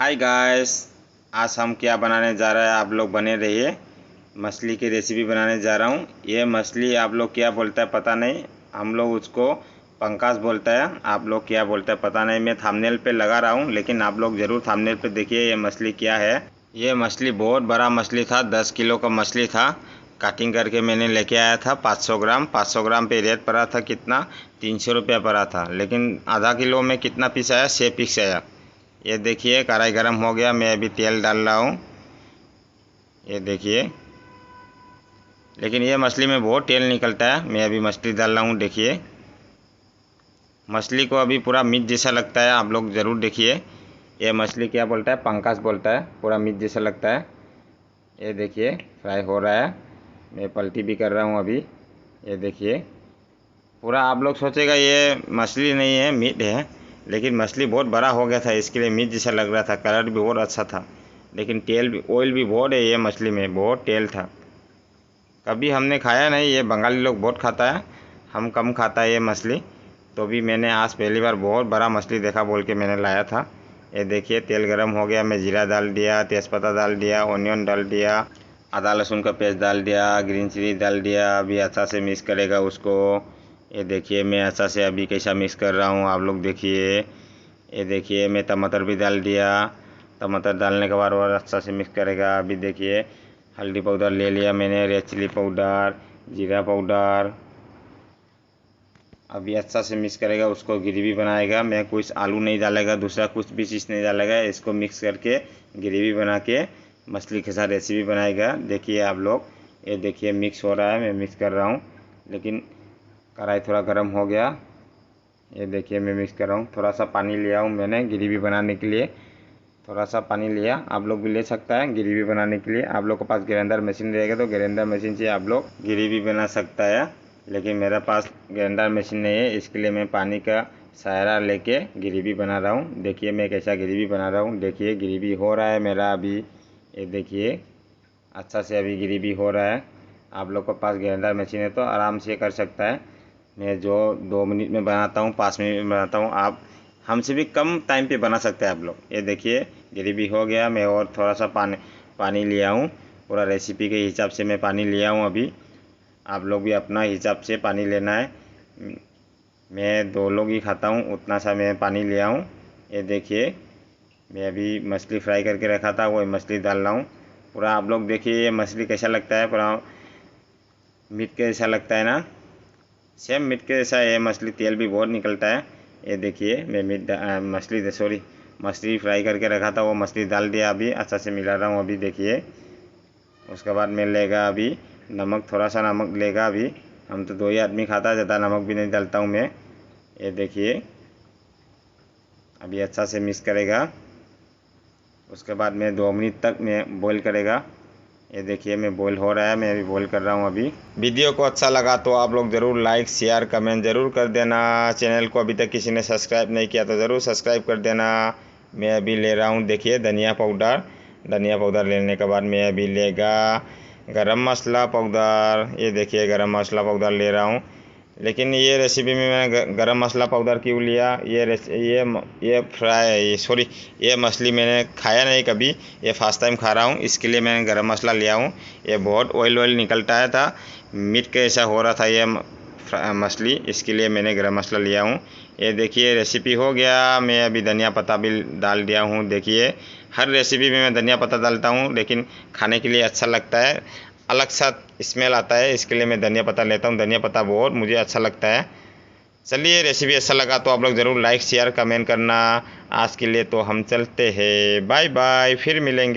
Hi guys, आज हम क्या बनाने जा रहे हैं आप लोग बने रहिए। मछली की रेसिपी बनाने जा रहा हूँ। ये मछली आप लोग क्या बोलता है पता नहीं, हम लोग उसको पंकास बोलता है, आप लोग क्या बोलते हैं पता नहीं। मैं थंबनेल पे लगा रहा हूँ, लेकिन आप लोग ज़रूर थंबनेल पे देखिए ये मछली क्या है। ये मछली बहुत बड़ा मछली था, 10 किलो का मछली था। कटिंग करके मैंने लेके आया था 500 ग्राम पे रेट पड़ा था कितना, 300 रुपया पड़ा था। लेकिन आधा किलो में कितना पीस आया, 6 पीस आया। ये देखिए कढ़ाई गरम हो गया, मैं अभी तेल डाल रहा हूँ। ये देखिए, लेकिन ये मछली में बहुत तेल निकलता है। मैं अभी मछली डाल रहा हूँ। देखिए मछली को अभी पूरा मीट जैसा लगता है, आप लोग ज़रूर देखिए। ये मछली क्या बोलता है, पंकास बोलता है, पूरा मीट जैसा लगता है। ये देखिए फ्राई हो रहा है, मैं पलटी भी कर रहा हूँ अभी। ये देखिए पूरा, आप लोग सोचेगा ये मछली नहीं है मीट है, लेकिन मछली बहुत बड़ा हो गया था, इसके लिए मीट जैसा लग रहा था। कलर भी बहुत अच्छा था, लेकिन तेल भी, ऑयल भी बहुत है ये मछली में, बहुत तेल था। कभी हमने खाया नहीं, ये बंगाली लोग बहुत खाता है, हम कम खाता है ये मछली। तो भी मैंने आज पहली बार बहुत बड़ा मछली देखा बोल के मैंने लाया था। ये देखिए तेल गरम हो गया, मैं जीरा डाल दिया, तेज़पत्ता डाल दिया, ऑनियन डाल दिया, आदा लहसुन का पेस्ट डाल दिया, ग्रीन चिली डाल दिया। अभी अच्छा से मिक्स करेगा उसको। ये देखिए मैं अच्छा से अभी कैसा मिक्स कर रहा हूँ, आप लोग देखिए। ये देखिए मैं टमाटर भी डाल दिया, टमाटर डालने के बाद और अच्छा से मिक्स करेगा। अभी देखिए हल्दी पाउडर ले लिया मैंने, रेड चिली पाउडर, जीरा पाउडर। अभी अच्छा से मिक्स करेगा, उसको ग्रेवी बनाएगा। मैं कुछ आलू नहीं डालेगा, दूसरा कुछ भी चीज़ नहीं डालेगा, इसको मिक्स करके ग्रेवी बना के मछली के साथ रेसिपी बनाएगा। देखिए आप लोग, ये देखिए मिक्स हो रहा है, मैं मिक्स कर रहा हूँ, लेकिन कढ़ाई थोड़ा गर्म हो गया। ये देखिए मैं मिक्स कर रहा हूँ, थोड़ा सा पानी लिया हूँ मैंने ग्रेवी बनाने के लिए, थोड़ा सा पानी लिया। आप लोग भी ले सकता है ग्रेवी बनाने के लिए। आप लोग के पास ग्राइंडर मशीन रहेगा तो ग्राइंडर मशीन से आप लोग ग्रेवी बना सकता है, लेकिन मेरे पास ग्राइंडर मशीन नहीं है, इसके लिए मैं पानी का सहारा लेके ग्रेवी बना रहा हूँ। देखिए मैं कैसा ग्रेवी बना रहा हूँ। देखिए ग्रेवी हो रहा है मेरा अभी, ये देखिए अच्छा से अभी ग्रेवी हो रहा है। आप लोग के पास ग्राइंडर मशीन है तो आराम से कर सकता है। मैं जो 2 मिनट में बनाता हूँ, 5 मिनट में बनाता हूँ, आप हमसे भी कम टाइम पे बना सकते हैं आप लोग। ये देखिए ग्रेवी हो गया, मैं और थोड़ा सा पानी लिया हूँ, पूरा रेसिपी के हिसाब से मैं पानी लिया हूँ अभी। आप लोग भी अपना हिसाब से पानी लेना है, मैं 2 लोग ही खाता हूँ, उतना सा मैं पानी लिया हूँ। ये देखिए मैं अभी मछली फ्राई करके रखा था, वही मछली डाल रहा हूँ पूरा। आप लोग देखिए ये मछली कैसा लगता है, पूरा मीट के जैसा लगता है ना, सेम मीट के जैसा है। मछली तेल भी बहुत निकलता है। ये देखिए मैं मछली फ्राई करके रखा था, वो मछली डाल दिया, अभी अच्छा से मिला रहा हूँ अभी। देखिए उसके बाद मैं लेगा अभी नमक, थोड़ा सा नमक लेगा अभी, हम तो 2 ही आदमी खाता है, ज़्यादा नमक भी नहीं डालता हूँ मैं। ये देखिए अभी अच्छा से मिक्स करेगा, उसके बाद मैं 2 मिनट तक मैं बॉईल करेगा। ये देखिए मैं बॉईल हो रहा है, मैं अभी बॉईल कर रहा हूँ अभी। वीडियो को अच्छा लगा तो आप लोग ज़रूर लाइक शेयर कमेंट ज़रूर कर देना। चैनल को अभी तक किसी ने सब्सक्राइब नहीं किया तो ज़रूर सब्सक्राइब कर देना। मैं अभी ले रहा हूँ, देखिए धनिया पाउडर लेने के बाद मैं अभी लेगा गरम मसाला पाउडर। ये देखिए गरम मसाला पाउडर ले रहा हूँ, लेकिन ये रेसिपी में मैंने गरम मसाला पाउडर क्यों लिया, ये मछली मैंने खाया नहीं कभी, ये फर्स्ट टाइम खा रहा हूँ, इसके लिए मैंने गरम मसाला लिया हूँ। ये बहुत ऑयल निकलता है था, मीट के ऐसा हो रहा था ये मछली, इसके लिए मैंने गरम मसाला लिया हूँ। ये देखिए रेसिपी हो गया, मैं अभी धनिया पत्ता भी डाल दिया हूँ। देखिए हर रेसिपी में मैं धनिया पत्ता डालता हूँ, लेकिन खाने के लिए अच्छा लगता है, अलग सा स्मेल आता है, इसके लिए मैं धनिया पत्ता लेता हूँ। धनिया पत्ता बहुत मुझे अच्छा लगता है। चलिए रेसिपी अच्छा लगा तो आप लोग ज़रूर लाइक शेयर कमेंट करना। आज के लिए तो हम चलते हैं, बाय बाय, फिर मिलेंगे।